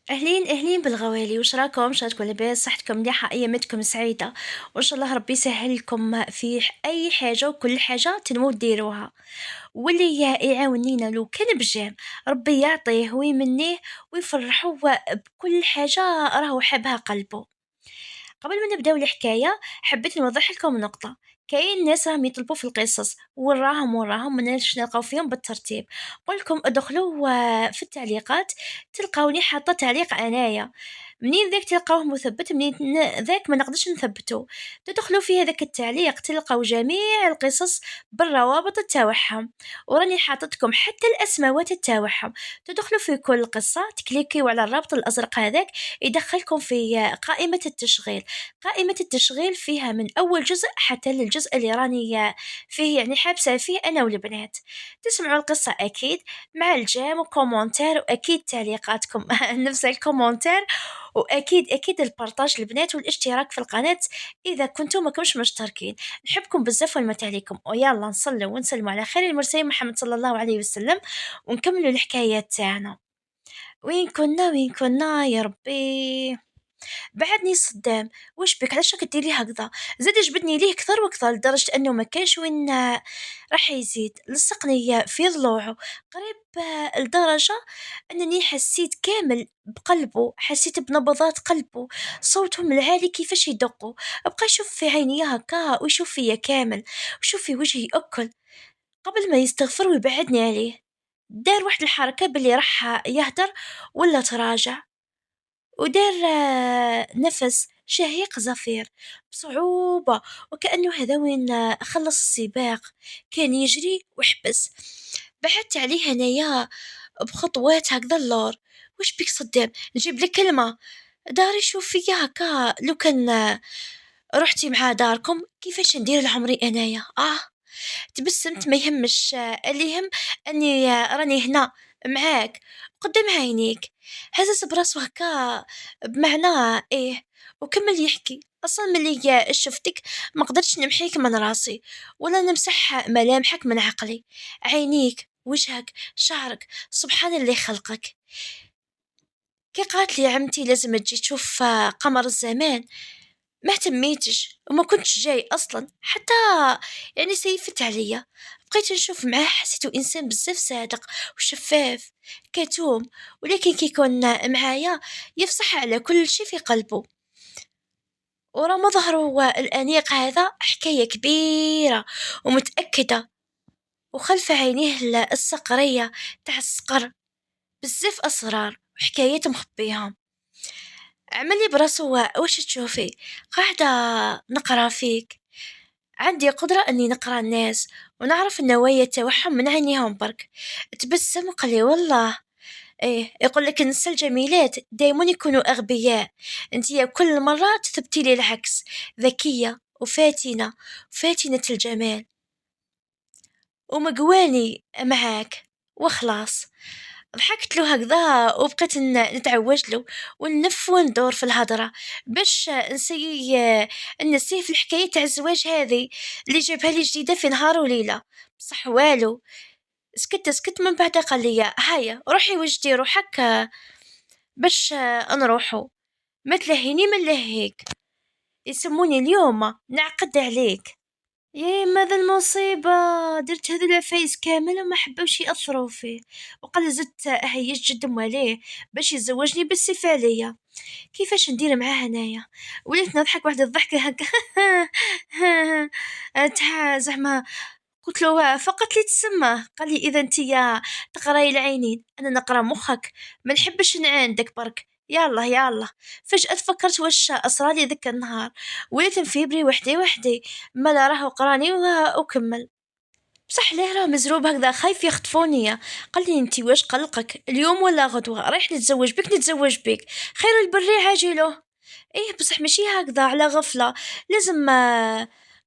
أهلين أهلين بالغوالي، وش راكم؟ شاتكم لاباس؟ صحتكم مليحة؟ أيامتكم سعيدة؟ وإن شاء الله ربي يسهل لكم في أي حاجة وكل حاجة تنمو ديروها، واللي يعاونينا لو كان بجام ربي يعطيه ويمنيه ويفرحه بكل حاجة راهو حابها قلبه. قبل ما نبداو الحكاية حبيت نوضح لكم نقطة. كاين ناس راهم يطلبوا في القصص وراهم مناش نلقاو فيهم بالترتيب. قولكم ادخلوا في التعليقات تلقاوني حاطة تعليق انايا، منين ذاك تلقاوه مثبت، منين ذاك ما نقدرش نثبته. تدخلوا في هذاك التعليق تلقاو جميع القصص بالروابط تاوعهم، وراني حاطتكم حتى الاسماوات تاوعهم. تدخلوا في كل قصة تكليكيو على الرابط الازرق هذاك يدخلكم في قائمة التشغيل. قائمة التشغيل فيها من أول جزء حتى للجزء اللي راني فيه، يعني حابسة فيه أنا والبنات. تسمعوا القصة أكيد مع الجيم وكومنتار، وأكيد تعليقاتكم نفس الكومنتار، وأكيد أكيد البارتاج البنات والاشتراك في القناة إذا كنتم ما كنتش مشتركين. نحبكم بزاف والمتع عليكم، ويلا نصلوا ونسلموا على خير المرسلين محمد صلى الله عليه وسلم، ونكملوا الحكايات تاعنا. وين كنا يا ربي؟ بعدني صدام. وش بك؟ علاش راك ديري هكذا؟ زاد جبدني ليه كثر وكثر لدرجة انه ما كانش وين راح يزيد. لصقني في ضلوعه قريب لدرجة انني حسيت كامل بقلبه، حسيت بنبضات قلبه، صوته من العالي كيفاش يدقوا. بقى يشوف في عيني هكا ويشوف فيا كامل، ويشوف في وجهي اكل. قبل ما يستغفر ويبعدني عليه دار واحد الحركة باللي راح يهدر ولا تراجع، ودار نفس شهيق زفير بصعوبة، وكأنه هذا وين خلص السباق. كان يجري وحبس. بعدت عليه هنايا بخطوات هكذا اللور. وش بيك صدام؟ نجيب لك كلمة؟ دار يشوف فيا هكا لو كان رحتي مع داركم كيفاش ندير لعمري انايا. تبسمت ما يهمش، اللي يهم اني راني هنا معاك قدام عينيك. هزز براسو هكا بمعنى ايه، وكمل يحكي. اصلا ملي شفتك ما قدرتش نمحيك من راسي ولا نمسح ملامحك من عقلي. عينيك، وجهك، شعرك، سبحان اللي خلقك. كي قالت لي عمتي لازم تجي تشوف قمر الزمان ما اهتميتش وما كنتش جاي اصلا حتى، يعني سيفت عليا. بقيت نشوف معاه حسيته انسان بزاف صادق وشفاف كتوم، ولكن كي يكون معايا يفصح على كل شي في قلبه. ورا مظهره الانيق هذا حكايه كبيره ومتاكده، وخلف عينيه الصقريه تاع الصقر بزاف اسرار وحكايات مخبيهم. عملي براسو واش تشوفي؟ قاعده نقرا فيك. عندي قدرة أني نقرأ الناس ونعرف النوايا تاوعهم من عينيهم برك. تبسم وقال لي والله إيه، يقول لك النساء الجميلات دايما يكونوا أغبياء، انتي كل مرة تثبتي لي العكس. ذكية وفاتنة، فاتنة الجمال، ومقواني معاك وخلاص. ضحكت له هكذا وبقيت نتعوج له ونلف وندور في الهضرة باش نسيه في الحكاية تاع الزواج هذه اللي جابها لي جديدة في نهار وليلة. بصح والو، سكت من بعد قال لي هيا روحي وجدي روحك باش نروحو. ما تلهيني من لهيك، يسموني اليوم نعقد عليك. يا ماذا المصيبة؟ درت هذو العفايس كامل وما حبوش يأثروا فيه، وقال زدت هيج جد مواليه باش يتزوجني بالسيف عليا. كيفاش ندير معاه هنايا؟ وليت نضحك واحد الضحكة هكا تاع زعما. قلت له فقط لي تسمى. قال لي اذا انتي تقراي العينين انا نقرا مخك، ما نحبش نعاندك برك. يلا يلا. فجأة تفكرت واش أسرالي ذاك النهار، وليت نفيبري وحدي وحدي. ما لا راه قراني وكمل. بصح ليه راه مزروب هكذا خايف يخطفوني. قال لي انتي واش قلقك اليوم ولا غدوة؟ رايح نتزوج بك خير البري عاجله. ايه بصح ماشي هكذا على غفلة، لازم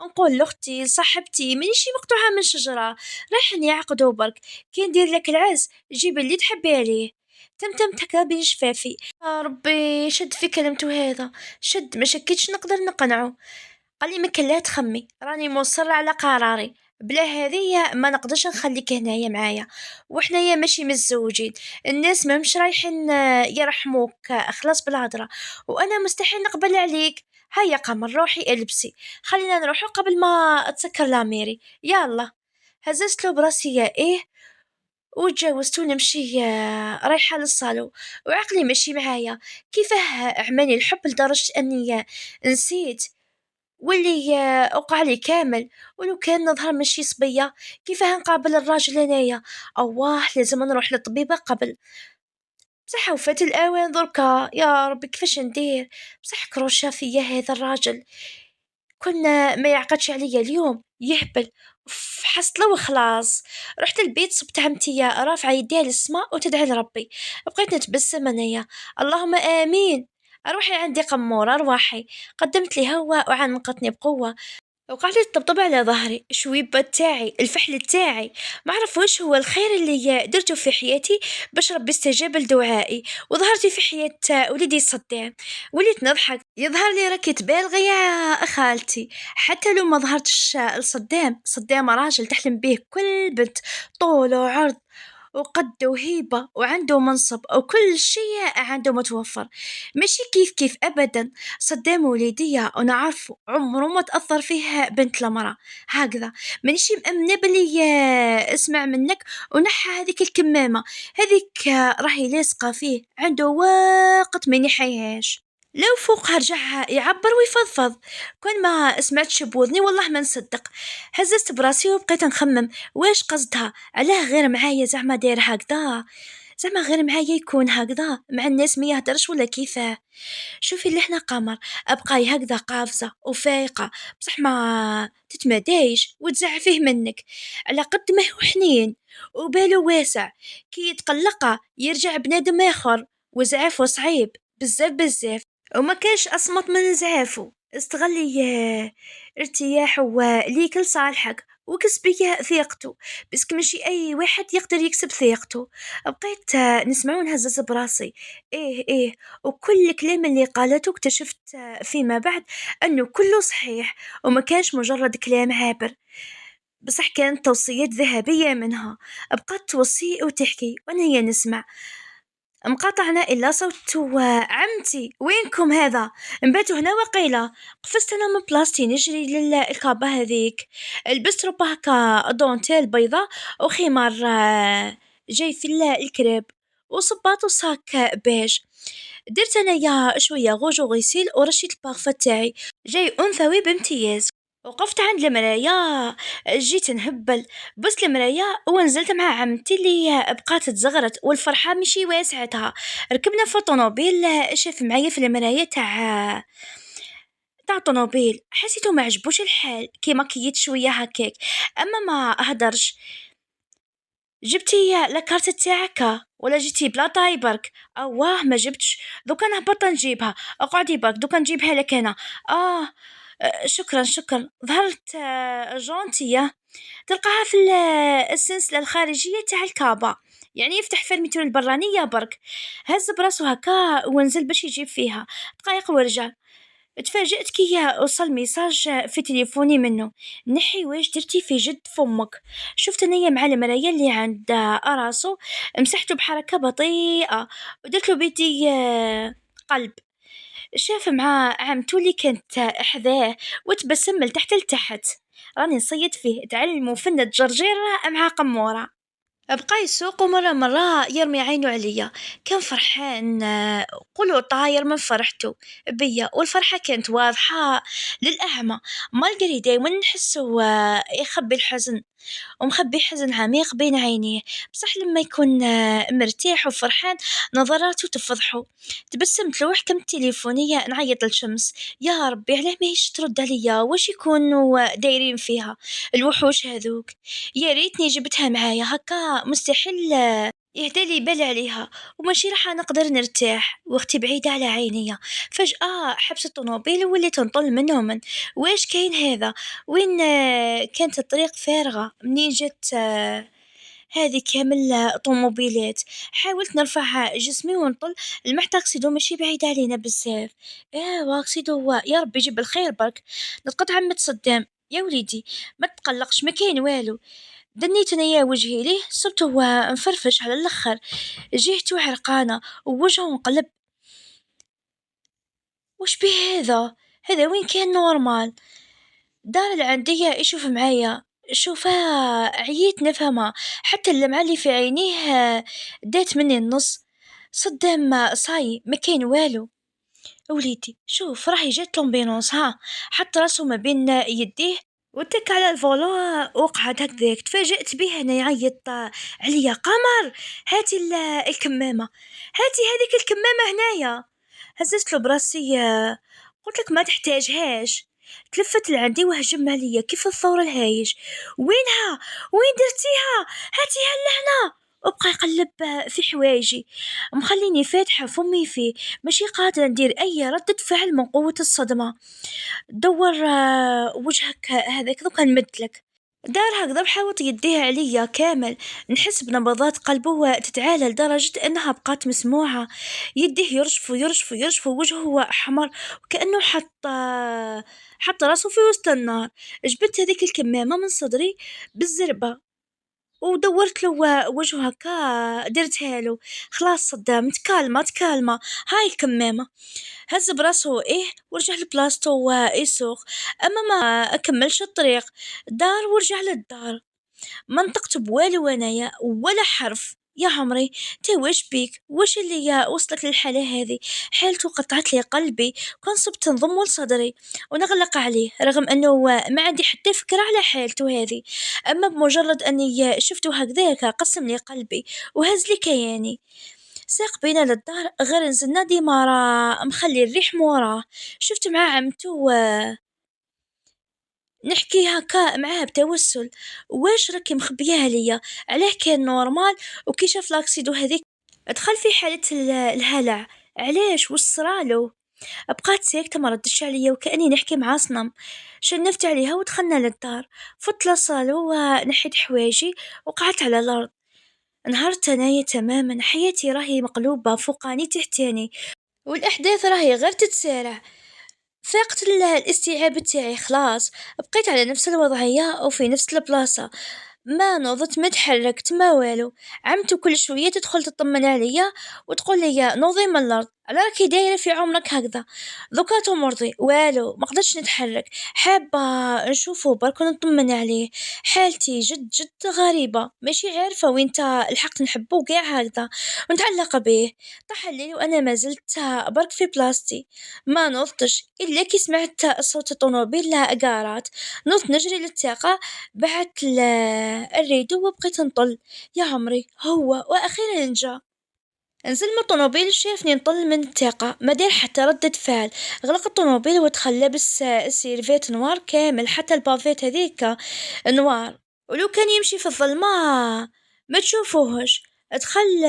نقول لاختي لصاحبتي مانيش مقطوعة من شجرة. رايح نعقدو برك، كي ندير لك العز جيبي اللي تحبي عليه. تمتمت هكا بين شفافي. ربي شد في كلمته هذا، شد ما شكيتش نقدر نقنعه. قال لي ما كان لا تخمي راني مصرة على قراري، بلا هذيا ما نقدرش نخليك هنايا معايا، وحنايا ماشي متزوجين. الناس ما مش رايحين يرحموك خلاص بالهضره، وانا مستحيل نقبل عليك. هيا قمر روحي البسي، خلينا نروحو قبل ما تسكر لاميري. يلا. هززت له براسي يا ايه، وتجاوزت ونمشي رايحة للصالو، وعقلي ماشي معايا. كيفاه عماني الحب لدرجة أني نسيت واللي وقع لي كامل. ولو كان نظهر ماشي صبية، كيفاه نقابل الراجل هنايا؟ أواه لازم نروح للطبيبة قبل. بصح وفات الأوان دركا، يا ربي كيفاش ندير؟ بصح كروشا فيا هذا الراجل، كنا ما يعقدش عليا اليوم يهبل. فحصت له وخلاص. رحت البيت صبت عمتي رافعة يديها للسماء وتدعي لربي. بقيت نتبسم انايا، اللهم امين. اروحي عندي قمورة ارواحي. قدمت لي هوا وعنقتني بقوة، وقعدت تطبطب على ظهري شويبة تاعي الفحل تاعي. ما اعرف واش هو الخير اللي درته في حياتي باش ربي استجاب لدعائي وظهرتي في حياة وليدي صدام. وليت نضحك، يظهر لي راكي تبالغي يا خالتي. حتى لو ما ظهرتش لصدام، صدام راجل تحلم به كل بنت، طول وعرض وقد وهيبة وعنده منصب وكل شيء عنده متوفر. ماشي كيف كيف أبدا. صدام وليدية ونعرفه عمره ما تأثر فيها بنت المرأة هكذا. مانيش مأمنة بلي اسمع منك ونحى هذيك الكمامة. هذيك راهي لاصقة فيه عنده وقت ما ينحيهاش. لو فوقها رجع يعبر ويفضفض. كون ما سمعتش بوذني والله ما نصدق. هززت براسي وبقيت نخمم واش قصدها، علاه غير معايا زعما داير هكذا؟ زعما غير معايا يكون هكذا مع الناس ما يهدرش ولا كيفاه؟ شوفي اللي احنا قمر، ابقاي هكذا قافزة وفايقة، بصح ما تتمدايش وتزعفيه منك. على قد ما هو حنين وباله واسع، كي يتقلق يرجع بنادم اخر. وزعف وصعيب بزاف بزاف، وما كانش أصمت من زعافو. استغلي ارتياحه ليك لصالحك وكسبي ثقته. بس ماشي أي واحد يقدر يكسب ثقته. بقيت نسمع ونهزز براسي. إيه وكل كلام اللي قالته اكتشفت فيما بعد أنه كله صحيح، وما كانش مجرد كلام عابر. بصح كانت توصيات ذهبية منها. بقات توصي وتحكي وأنا هي نسمع. انقطعنا إلا صوت عمتي وينكم هذا؟ نباتوا هنا وقيلة. قفزت أنا من بلاصتي نجري للكابة هذيك. لبست روبا هكا دونتيل بيضة وخمار جاي في الكريب وصباط وصاك بيج. درت أنايا شوية غوج وغسيل ورشيت البارفة تاعي، جاي أنثوي بامتياز. وقفت عند المرايا، جيت نهبل، بس المرايا ونزلت مع عمتي اللي بقات تزغرت والفرحة مشي واسعتها. ركبنا في الطوموبيل، شاف معايا في المرايا تاع الطوموبيل، حسيتو ما عجبوش الحال كيما كيت شوية هكاك، اما ما هدرش. جبتي لاكارت تاعك ولا جيتي بلا طاي برك؟ اواه ما جبتش، دوكا نهبط نجيبها. اقعدي برك دوكا نجيبها لك انا. اه شكرا شكرا. ظهرت جونتية. تلقاها في السلسلة الخارجية تاع الكابا، يعني يفتح فرميتو البرانية برك. هز براسو هكا ونزل باش يجيب فيها دقايق ورجع. تفاجأت كي وصل ميساج في تليفوني منه: نحي واش درتي في جد فمك. شفت اني مع المرايا اللي عند راسو، مسحته بحركة بطيئة ودرت له بيدي قلب. شاف مع عمتو اللي كانت حذاه وتبسم من تحت لتحت. راني نصيد فيه تعلموا فن الجرجير مع قمورة. بقى يسوق ومرة يرمي عينه عليا. كان فرحان قولوا طاير من فرحته بيا، والفرحة كانت واضحة للأعمى. مالقري دايما نحسه يخبي الحزن، ومخبي حزن عميق بين عينيه. بصح لما يكون مرتاح وفرحان نظراته تفضحه. تبسمت له وحكمت تليفونية نعيط للشمس. يا ربي علاه ما هيش ترد عليا؟ واش يكونوا دايرين فيها الوحوش هذوك؟ يا ريتني جبتها معايا هكا، مستحيل يهدى لي بال عليها وماشي راح نقدر نرتاح واختي بعيدة على عينيا. فجأة حبس الطوموبيل وليت نطل منهم. واش كاين هذا؟ وين كانت الطريق فارغة منين جت هذه كامل طوموبيلات. حاولت نرفع جسمي ونطل. المحتاكسيدو ماشي بعيد علينا بزاف. واكسيدو يا ربي يجيب الخير برك. نتقطع متصدم. يا وليدي ما تقلقش، ما كاين والو. دنيت انايا وجهي ليه صرت هو مفرفش على الاخر، جهته عرقانه ووجهه مقلب. وش بيه هذا؟ هذا وين كان نورمال؟ دار العندية يشوف معايا، شوفها عييت نفهمها، حتى اللمعة اللي في عينيه دات مني النص. صدام صاي ما كاين والو. وليدي شوف راهي جات لومبينونس، ها حط راسو ما بين يديه واتك على الفولو، وقعد هكذاك. تفاجأت به انا يعيط عليا: قمر هاتي الكمامة، هاتي هذيك الكمامة هنايا. هززت له براسي، قلت لك ما تحتاجهاش. تلفت لعندي وهجم عليا كيف الثور الهايج: وينها؟ وين درتيها؟ هاتيها لهنا. وبقى يقلب في حوايجي، مخليني فاتحة فمي فيه، ماشي قادرة ندير أي ردة فعل من قوة الصدمة. دور وجهك هذاك دوكا نمدلك. دار هكذا وحاوط يديه عليا كامل، نحس بنبضات قلبه تتعالى لدرجة أنها بقات مسموعة. يديه يرجف ويرجف ويرجف ووجهه أحمر، وكأنه حط راسه في وسط النار. جبت هذيك الكمامة من صدري بالزربة ودورت له وجهه هكا، درتها له. خلاص صدام تكالمة تكالمة، هاي الكمامة. هز براسه ايه ورجع لبلاصتو ويسوق، اما ما اكملش الطريق. دار ورجع للدار، ما نطقت بوالو انايا ولا حرف. يا عمري تي واش بيك؟ واش اللي وصلك للحالة هذه؟ حالته قطعت لي قلبي، كان صبت نضم لصدري ونغلق عليه، رغم انه ما عندي حتى فكرة على حالته هذه. اما بمجرد اني شفته هكذاك قسم لي قلبي وهز لي كياني. ساق بينا للدار، غير نزلنا ديما راه مخلي الريح موراه. شفت مع عمتو نحكي هكا معاه بتوسل: واش راكي مخبياها ليا؟ علاه كان نورمال وكي شاف لاكسيدو هذيك دخل في حالة الهلع؟ علاش وش صرالو؟ بقات ساكتة ما ردش عليا وكأني نحكي مع صنم. شنفت عليها ودخلنا للدار، فت للصالو ونحيت حوايجي وقعدت على الأرض. انهارت انايا تماما، حياتي راهي مقلوبة فوقاني تحتاني، والأحداث راهي غير تتسارع. فاقت الاستيعاب تاعي خلاص، بقيت على نفس الوضعية وفي نفس البلاصة، ما نوضت ما تحركت ما والو. عمتو كل شوية تدخل تطمن عليا وتقول لي: نوضي من الأرض، على راكي دايرة في عمرك هكذا؟ ذكا مرضي والو، ما قدرتش نتحرك، حابة نشوفه برك نطمن عليه. حالتي جد جد غريبة، ماشي عارفة وين تا الحق نحبه قاع هكذا ونتعلق به. طاح الليل وانا ما زلت برك في بلاصتي، ما نضتش الا كي سمعت صوت الطوموبيل قارات. نضت نجري للتاقة، بعت الريدو وبقيت نطل. يا عمري هو واخيرا نجا. نزل من الطوموبيل شافني نطل من التاقة، ما دار حتى ردة فعل. غلق الطوموبيل ودخل لابس السيرفيت نوار كامل، حتى البافيت هذيك نوار، ولو كان يمشي في الظلمة ما تشوفوهش. دخل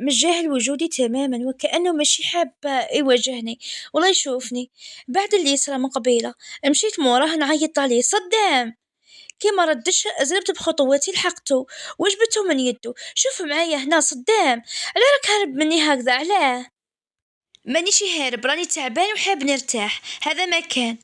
متجاهل وجودي تماما وكأنه ماشي حاب يواجهني ولا يشوفني. بعد اللي يصرى من قبيلة مشيت موراه نعيط عليه: صدام! كي ما ردش زربت بخطواتي لحقته وجبته من يده: شوف معايا هنا صدام، على راك هارب مني هكذا؟ علاه؟ مانيش هارب، راني تعبان وحاب نرتاح، هذا ما كان.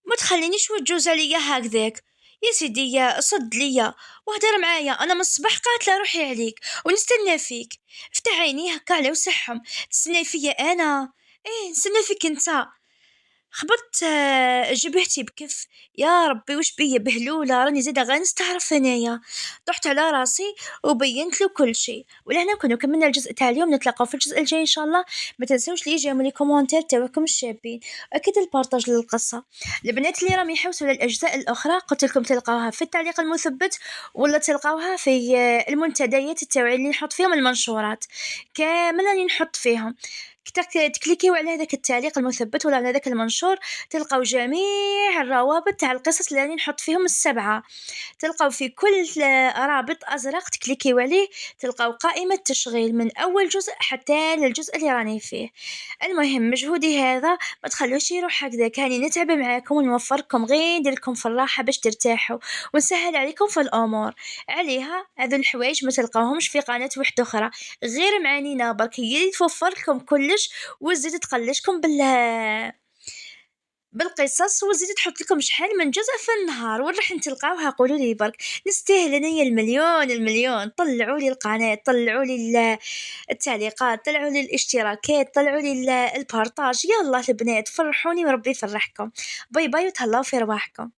ما تخلينيش وتجوز عليا هكذاك. يا سيدي صد ليا وهدر معايا، انا من الصباح قاتله روحي عليك ونستنى فيك. افتح عيني هكا على وسحهم، تستنى فيا انا؟ ايه نستنى فيك انت. خبطت جبهتي بكف. يا ربي وش بيا بهلولة، راني زادا غير نستعرف ثانية. طحت على راسي وبينت له كل شيء. ولهنا كنا كملنا الجزء تاع اليوم، نتلاقاو في الجزء الجاي ان شاء الله. ما تنسوش لي يجيو لي كومونتير تاعكم الشابين، اكيد البارطاج للقصة. البنات اللي راهم يحوسوا للاجزاء الاخرى قلت لكم تلقاوها في التعليق المثبت، ولا تلقاوها في المنتديات التوعية اللي نحط فيهم المنشورات كامل راني نحط فيهم. تكليكيو على هذاك التعليق المثبت ولا على هذاك المنشور، تلقاو جميع الروابط تاع القصص اللي راني نحط فيهم السبعة. تلقاو في كل رابط ازرق تكليكيو عليه، تلقاو قائمة تشغيل من اول جزء حتى للجزء اللي راني فيه. المهم مجهودي هذا ما تخلوش يروح هكذاك، هاني نتعب معاكم ونوفركم غير ندير لكم في الراحة باش ترتاحوا ونسهل عليكم في الامور. عليها هذو الحوايج ما تلقاوهمش في قناة واحدة اخرى، غير معنينا برك هي اللي توفر لكم كلش وتزيد تقلشكم بالقصص، وزيد تحط لكم شحال من جزء في النهار، وين راح تلقاوها قولوا لي برك. نستاهل انايا المليون المليون. طلعوا لي القناة، طلعوا لي التعليقات، طلعوا لي الاشتراكات، طلعوا لي البارطاج، يلا البنات فرحوني وربي يفرحكم. باي باي وتهلاو في رواحكم.